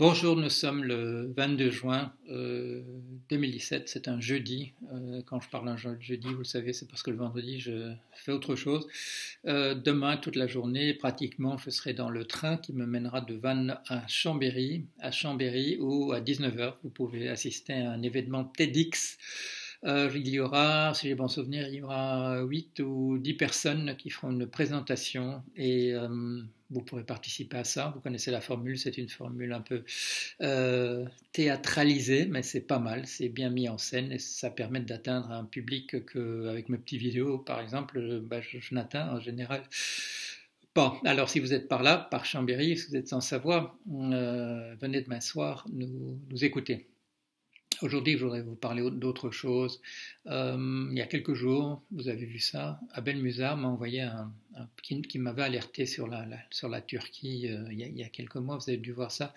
Bonjour, nous sommes le 22 juin 2017, c'est un jeudi. Quand je parle un jeudi, vous le savez, c'est parce que le vendredi, je fais autre chose. Demain, toute la journée, pratiquement, je serai dans le train qui me mènera de Vannes à Chambéry, où à 19 heures, vous pouvez assister à un événement TEDx. Il y aura, si j'ai bon souvenir, il y aura 8 ou 10 personnes qui feront une présentation et vous pourrez participer à ça. Vous connaissez la formule, c'est une formule un peu théâtralisée, mais c'est pas mal, c'est bien mis en scène et ça permet d'atteindre un public que, avec mes petites vidéos, par exemple, je n'atteins en général pas. Alors, si vous êtes par là, par Chambéry, si vous êtes sans savoir, venez demain soir nous écouter. Aujourd'hui, je voudrais vous parler d'autre chose. Il y a quelques jours, vous avez vu ça, Abel Musar m'a envoyé qui m'avait alerté sur la Turquie il y a quelques mois. Vous avez dû voir ça,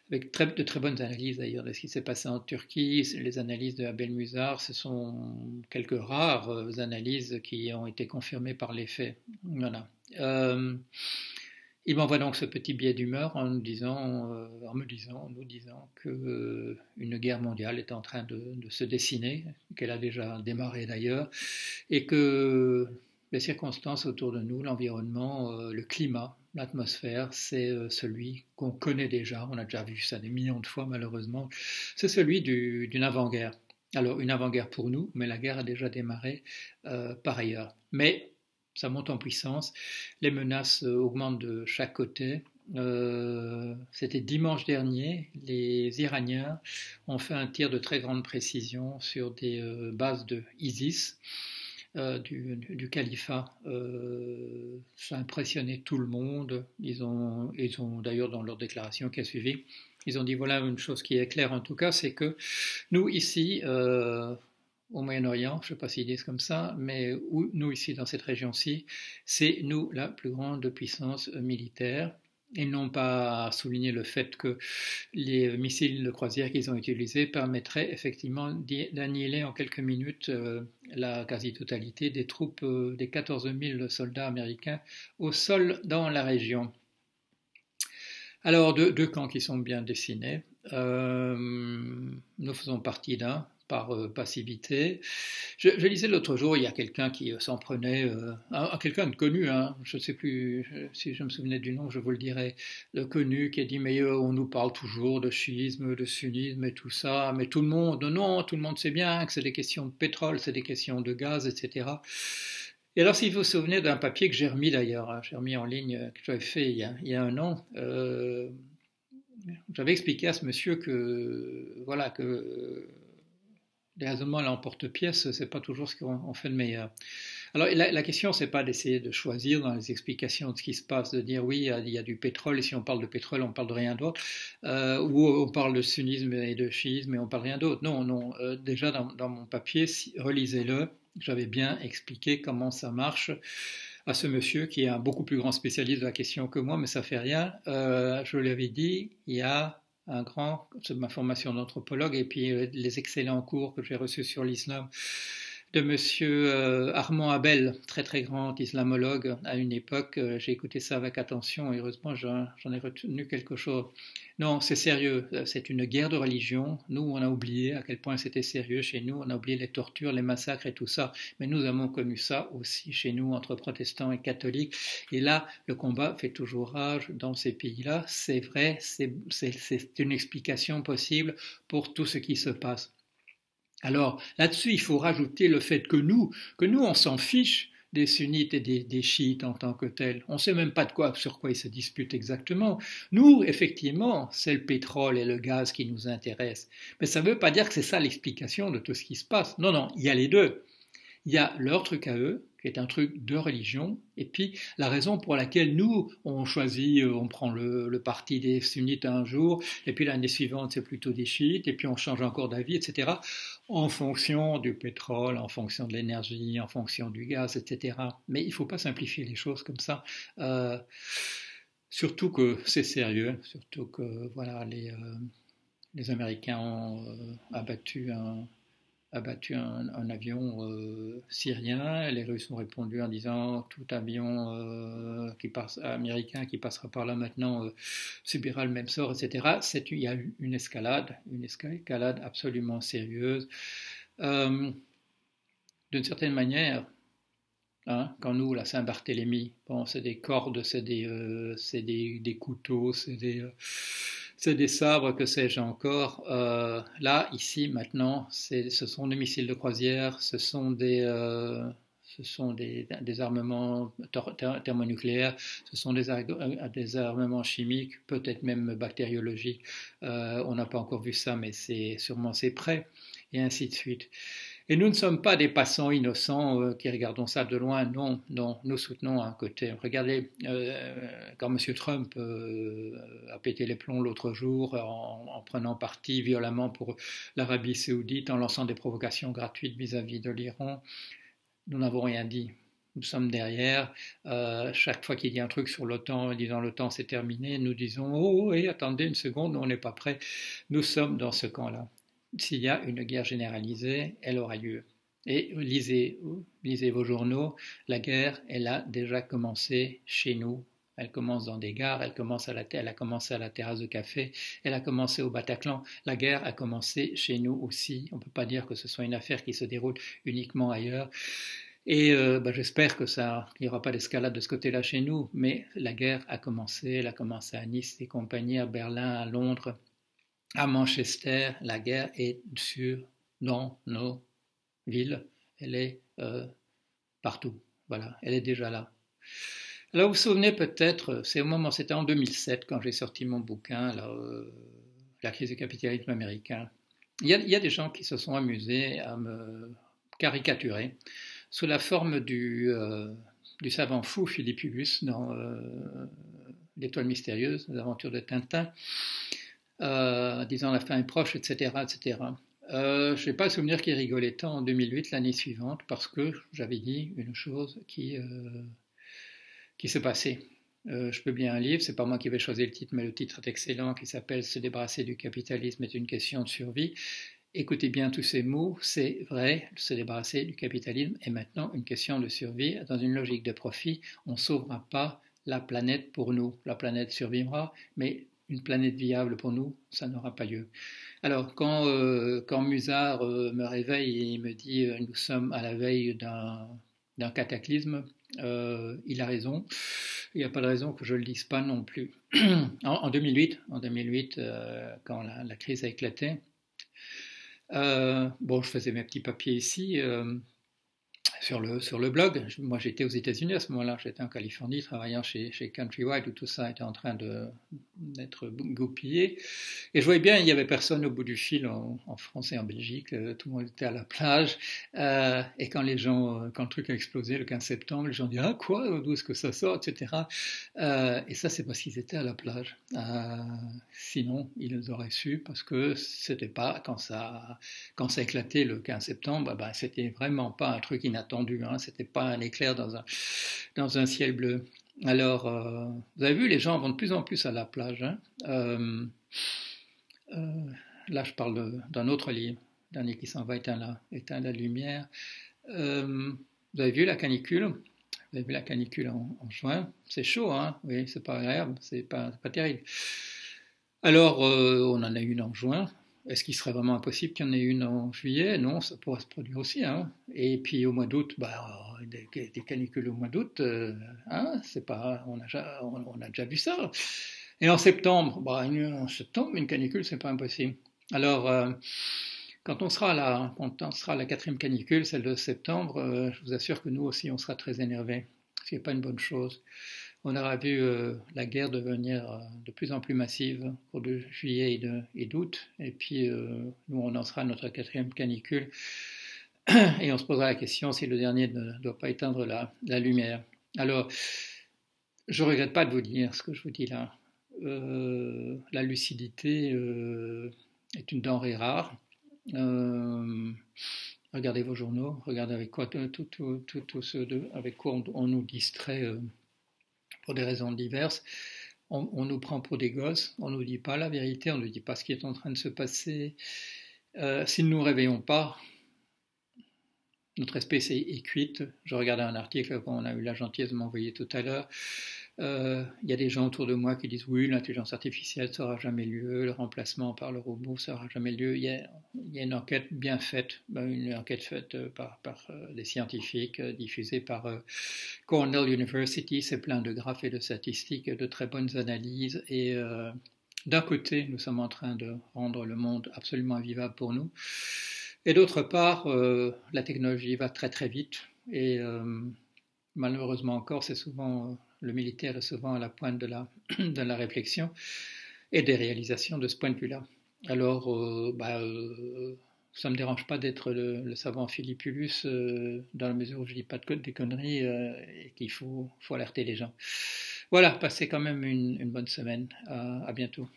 avec de très bonnes analyses d'ailleurs de ce qui s'est passé en Turquie. Les analyses de Abel Musar, ce sont quelques rares analyses qui ont été confirmées par les faits. Voilà. Il m'envoie donc ce petit billet d'humeur en nous disant que une guerre mondiale est en train de se dessiner, qu'elle a déjà démarré d'ailleurs, et que les circonstances autour de nous, l'environnement, le climat, l'atmosphère, c'est celui qu'on connaît déjà, on a déjà vu ça des millions de fois malheureusement, c'est celui d'une avant-guerre. Alors une avant-guerre pour nous, mais la guerre a déjà démarré par ailleurs. Mais ça monte en puissance, les menaces augmentent de chaque côté. C'était dimanche dernier, les Iraniens ont fait un tir de très grande précision sur des bases de ISIS, du califat. Ça a impressionné tout le monde. Ils ont d'ailleurs dans leur déclaration qui a suivi, ils ont dit voilà une chose qui est claire en tout cas, c'est que nous ici, au Moyen-Orient, je ne sais pas s'ils disent comme ça, mais nous ici dans cette région-ci, c'est nous la plus grande puissance militaire. Ils n'ont pas souligné le fait que les missiles de croisière qu'ils ont utilisés permettraient effectivement d'annihiler en quelques minutes la quasi-totalité des troupes, des 14 000 soldats américains au sol dans la région. Alors, deux camps qui sont bien dessinés. Nous faisons partie d'un, par passivité. Je lisais l'autre jour, il y a quelqu'un qui s'en prenait à quelqu'un de connu, hein, je ne sais plus si je me souvenais du nom, je vous le dirai, le connu qui a dit mais on nous parle toujours de chiisme, de sunnisme et tout ça, mais tout le monde sait bien que c'est des questions de pétrole, c'est des questions de gaz, etc. Et alors, si vous vous souvenez d'un papier que j'ai remis d'ailleurs, hein, j'ai remis en ligne, que j'avais fait il y a un an, j'avais expliqué à ce monsieur que, voilà, que les raisonnements à l'emporte-pièce, c'est pas toujours ce qu'on fait de meilleur. Alors la question, c'est pas d'essayer de choisir dans les explications de ce qui se passe, de dire oui, il y a du pétrole, et si on parle de pétrole, on parle de rien d'autre, ou on parle de sunnisme et de chiisme, et on parle de rien d'autre. Non, non. Déjà dans mon papier, relisez-le. J'avais bien expliqué comment ça marche à ce monsieur qui est un beaucoup plus grand spécialiste de la question que moi, mais ça fait rien. Je lui avais dit, il y a c'est ma formation d'anthropologue, et puis les excellents cours que j'ai reçus sur l'islam de monsieur Armand Abel, très très grand islamologue à une époque. J'ai écouté ça avec attention et heureusement j'en ai retenu quelque chose. Non, c'est sérieux, c'est une guerre de religion. Nous, on a oublié à quel point c'était sérieux chez nous, on a oublié les tortures, les massacres et tout ça, mais nous avons connu ça aussi chez nous entre protestants et catholiques. Et là, le combat fait toujours rage dans ces pays-là. C'est vrai, c'est une explication possible pour tout ce qui se passe. Alors là-dessus, il faut rajouter le fait que nous on s'en fiche des sunnites et des chiites en tant que tels. On ne sait même pas sur quoi ils se disputent exactement. Nous, effectivement, c'est le pétrole et le gaz qui nous intéressent. Mais ça ne veut pas dire que c'est ça l'explication de tout ce qui se passe. Non, non, il y a les deux. Il y a leur truc à eux, qui est un truc de religion, et puis la raison pour laquelle nous, on choisit, on prend le parti des sunnites un jour, et puis l'année suivante, c'est plutôt des chiites, et puis on change encore d'avis, etc., en fonction du pétrole, en fonction de l'énergie, en fonction du gaz, etc. Mais il ne faut pas simplifier les choses comme ça. Surtout que c'est sérieux, surtout que voilà, les Américains ont abattu abattu un avion syrien. Les Russes ont répondu en disant tout avion américain qui passera par là maintenant subira le même sort, etc. Il y a eu une escalade absolument sérieuse. D'une certaine manière, hein, quand nous, la Saint-Barthélemy, bon, c'est des cordes, c'est des couteaux, c'est des sabres, que sais-je encore. Là, ici, maintenant, ce sont des missiles de croisière, ce sont des armements thermonucléaires, ce sont des armements chimiques, peut-être même bactériologiques. On n'a pas encore vu ça, mais sûrement c'est prêt, et ainsi de suite. Et nous ne sommes pas des passants innocents qui regardons ça de loin, non, nous soutenons un côté. Regardez, quand M. Trump a pété les plombs l'autre jour en prenant parti violemment pour l'Arabie Saoudite, en lançant des provocations gratuites vis-à-vis de l'Iran, nous n'avons rien dit. Nous sommes derrière. Chaque fois qu'il y a un truc sur l'OTAN, disant l'OTAN c'est terminé, nous disons oh, attendez une seconde, on n'est pas prêt. Nous sommes dans ce camp-là. S'il y a une guerre généralisée, elle aura lieu. Et lisez vos journaux, la guerre, elle a déjà commencé chez nous. Elle commence dans des gares, elle a commencé à la terrasse de café, elle a commencé au Bataclan. La guerre a commencé chez nous aussi. On ne peut pas dire que ce soit une affaire qui se déroule uniquement ailleurs. Et j'espère qu'il n'y aura pas d'escalade de ce côté-là chez nous, mais la guerre a commencé. Elle a commencé à Nice et compagnie, à Berlin, à Londres, à Manchester. La guerre est dans nos villes, elle est partout. Voilà, elle est déjà là. Alors vous vous souvenez peut-être, c'était en 2007 quand j'ai sorti mon bouquin, La crise du capitalisme américain. Il y a des gens qui se sont amusés à me caricaturer sous la forme du savant fou Philippus dans L'Étoile mystérieuse, les aventures de Tintin. Disant la fin est proche, etc. etc. Je n'ai pas le souvenir qu'il rigolait tant en 2008, l'année suivante, parce que j'avais dit une chose qui s'est passée. Je peux bien un livre, c'est pas moi qui vais choisir le titre, mais le titre est excellent, qui s'appelle « Se débarrasser du capitalisme est une question de survie ». Écoutez bien tous ces mots, c'est vrai, se débarrasser du capitalisme est maintenant une question de survie. Dans une logique de profit, on ne sauvera pas la planète pour nous. La planète survivra, mais une planète viable pour nous, ça n'aura pas lieu. Alors, quand Musard me réveille et me dit « nous sommes à la veille d'un cataclysme », il a raison. Il n'y a pas de raison que je ne le dise pas non plus. En 2008, quand la crise a éclaté, je faisais mes petits papiers ici sur le blog. Moi, j'étais aux États-Unis à ce moment-là. J'étais en Californie, travaillant chez Countrywide, où tout ça était en train d'être goupillé. Et je voyais bien, il n'y avait personne au bout du fil en France et en Belgique. Tout le monde était à la plage. Et quand le truc a explosé le 15 septembre, les gens disaient « Ah, quoi? D'où est-ce que ça sort ?» etc. Et ça, c'est parce qu'ils étaient à la plage. Sinon, ils auraient su, parce que c'était pas, quand ça a éclaté le 15 septembre, c'était vraiment pas un truc inattendu, hein, c'était pas un éclair dans un ciel bleu. Alors, vous avez vu, les gens vont de plus en plus à la plage. Hein. Là, je parle d'un autre livre, dernier qui s'en va, éteindre la lumière. Vous avez vu la canicule? Vous avez vu la canicule en juin? C'est chaud, hein? Oui, c'est pas agréable, c'est pas terrible. Alors, on en a une en juin. Est-ce qu'il serait vraiment impossible qu'il y en ait une en juillet? Non, ça pourrait se produire aussi. Hein. Et puis au mois d'août, des canicules au mois d'août, on a déjà vu ça. Et en septembre, une canicule, c'est pas impossible. Alors, quand on sera à la quatrième canicule, celle de septembre, je vous assure que nous aussi, on sera très énervés. Ce qui n'est pas une bonne chose. On aura vu la guerre devenir de plus en plus massive au cours de juillet et d'août. Et puis, nous, on en sera à notre quatrième canicule. Et on se posera la question si le dernier ne doit pas éteindre la lumière. Alors, je ne regrette pas de vous dire ce que je vous dis là. La lucidité est une denrée rare. Regardez vos journaux, regardez avec quoi avec quoi on nous distrait pour des raisons diverses. On nous prend pour des gosses, on ne nous dit pas la vérité, on ne nous dit pas ce qui est en train de se passer. Si nous ne nous réveillons pas, notre espèce est cuite. Je regardais un article qu'on a eu la gentillesse de m'envoyer tout à l'heure. Il y a des gens autour de moi qui disent oui, l'intelligence artificielle ça n'aura jamais lieu, le remplacement par le robot ça n'aura jamais lieu. Il y a une enquête bien faite, une enquête faite par des scientifiques, diffusée par Cornell University. C'est plein de graphes et de statistiques, de très bonnes analyses. Et d'un côté, nous sommes en train de rendre le monde absolument invivable pour nous. Et d'autre part, la technologie va très très vite. Et malheureusement encore, c'est souvent le militaire est souvent à la pointe de la réflexion et des réalisations de ce point de vue-là. Alors, ça ne me dérange pas d'être le savant Philippulus dans la mesure où je ne dis pas des conneries et qu'il faut alerter les gens. Voilà, passez quand même une bonne semaine. À bientôt.